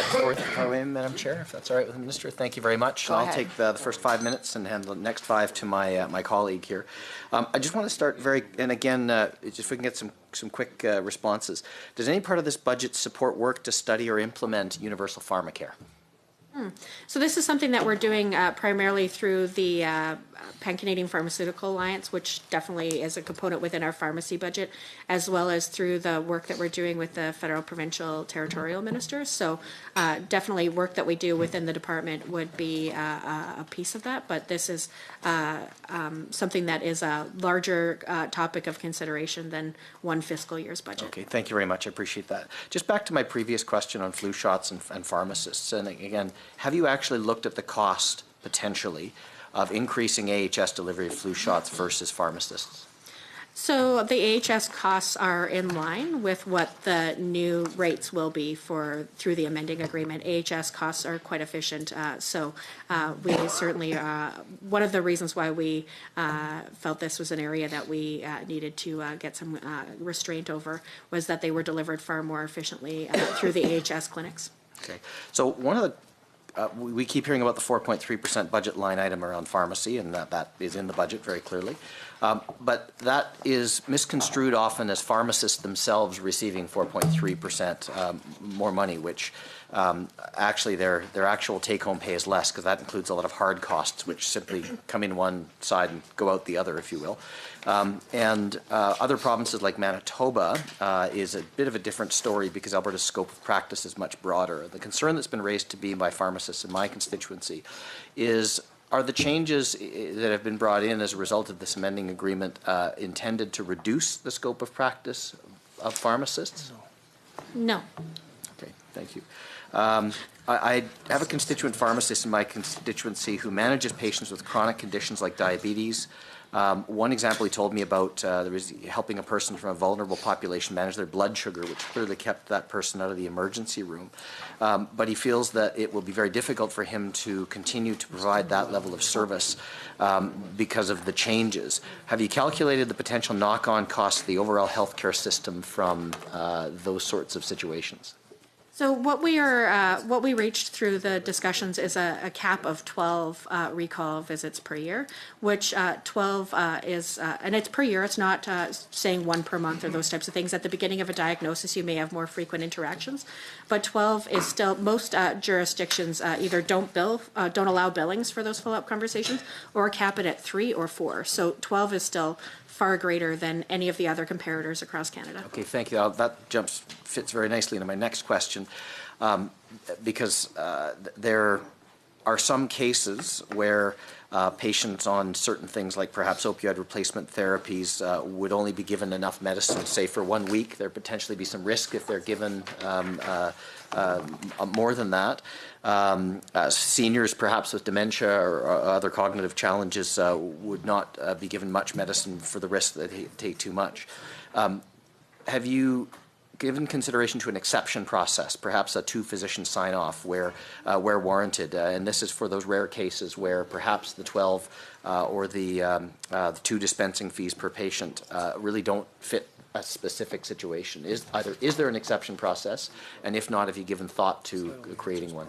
forth, if I may, Madam Chair, if that's all right with the Minister. Thank you very much. Go I'll ahead. take the first 5 minutes and hand the next 5 to my colleague here. I just want to start and again, just if we can get some quick responses. Does any part of this budget support work to study or implement universal pharmacare? So this is something that we're doing primarily through the Pan-Canadian Pharmaceutical Alliance, which definitely is a component within our pharmacy budget, as well as through the work that we're doing with the federal, provincial, territorial ministers. So definitely work that we do within the department would be a piece of that, but this is something that is a larger topic of consideration than one fiscal year's budget. Okay, thank you very much. I appreciate that. Just back to my previous question on flu shots and pharmacists. And again, have you actually looked at the cost potentially of increasing AHS delivery of flu shots versus pharmacists? So the AHS costs are in line with what the new rates will be through the amending agreement. AHS costs are quite efficient, so we certainly, one of the reasons why we felt this was an area that we needed to get some restraint over was that they were delivered far more efficiently through the AHS clinics. Okay, so one of the we keep hearing about the 4.3% budget line item around pharmacy, and that is in the budget very clearly. But that is misconstrued often as pharmacists themselves receiving 4.3% more money, which actually their actual take-home pay is less, because that includes a lot of hard costs, which simply come in one side and go out the other, if you will. Other provinces like Manitoba is a bit of a different story because Alberta's scope of practice is much broader. The concern that's been raised to me by pharmacists in my constituency are the changes that have been brought in as a result of this amending agreement intended to reduce the scope of practice of pharmacists? No. Okay, thank you. I have a constituent pharmacist in my constituency who manages patients with chronic conditions like diabetes. One example he told me about, there was helping a person from a vulnerable population manage their blood sugar, which clearly kept that person out of the emergency room. But he feels that it will be very difficult for him to continue to provide that level of service because of the changes. Have you calculated the potential knock-on costs of the overall healthcare system from those sorts of situations? So what we reached through the discussions is a cap of 12 recall visits per year, which 12 is, and it's per year. It's not saying one per month or those types of things. At the beginning of a diagnosis, you may have more frequent interactions, but 12 is still, most jurisdictions either don't allow billings for those follow-up conversations, or cap it at 3 or 4. So 12 is still far greater than any of the other comparators across Canada. Okay, thank you. That fits very nicely into my next question, because there are some cases where patients on certain things like perhaps opioid replacement therapies would only be given enough medicine, say, for 1 week. There potentially be some risk if they're given more than that. Seniors, perhaps with dementia or other cognitive challenges, would not be given much medicine for the risk that they take too much. Have you given consideration to an exception process, perhaps a 2-physician sign-off where warranted, and this is for those rare cases where perhaps the 12 or the 2 dispensing fees per patient really don't fit a specific situation? Is there an exception process, and if not, have you given thought to creating one?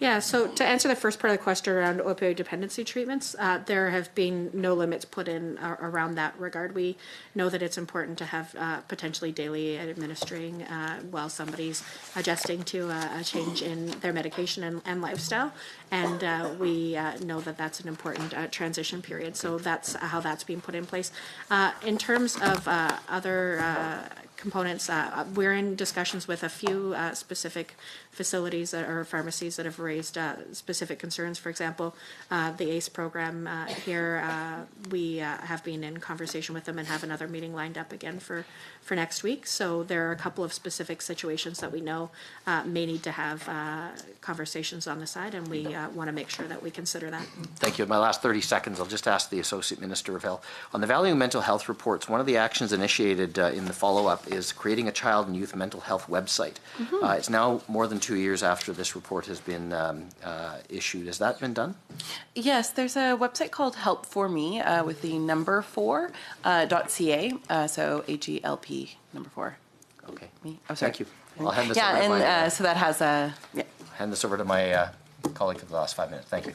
Yeah, so to answer the first part of the question around opioid dependency treatments, there have been no limits put in around that regard. We know that it's important to have potentially daily administering while somebody's adjusting to a change in their medication and lifestyle, and we know that that's an important transition period, so that's how that's being put in place. In terms of other components, we're in discussions with a few specific facilities or pharmacies that have raised specific concerns. For example, the ACE program here, we have been in conversation with them and have another meeting lined up again for next week. So there are a couple of specific situations that we know may need to have conversations on the side, and we want to make sure that we consider that. Thank you. In my last 30 seconds, I'll just ask the Associate Minister of Health. On the Valuing Mental Health reports, one of the actions initiated in the follow-up is creating a child and youth mental health website. It's now more than 2 years after this report has been issued. Has that been done? Yes, there's a website called Help for Me with the number 4.ca, so HELP number 4. Okay. Me. Oh, sorry. Thank you. I'll hand this Yeah, over to and my, so that has a, yeah. hand this over to my colleague for the last 5 minutes. Thank you.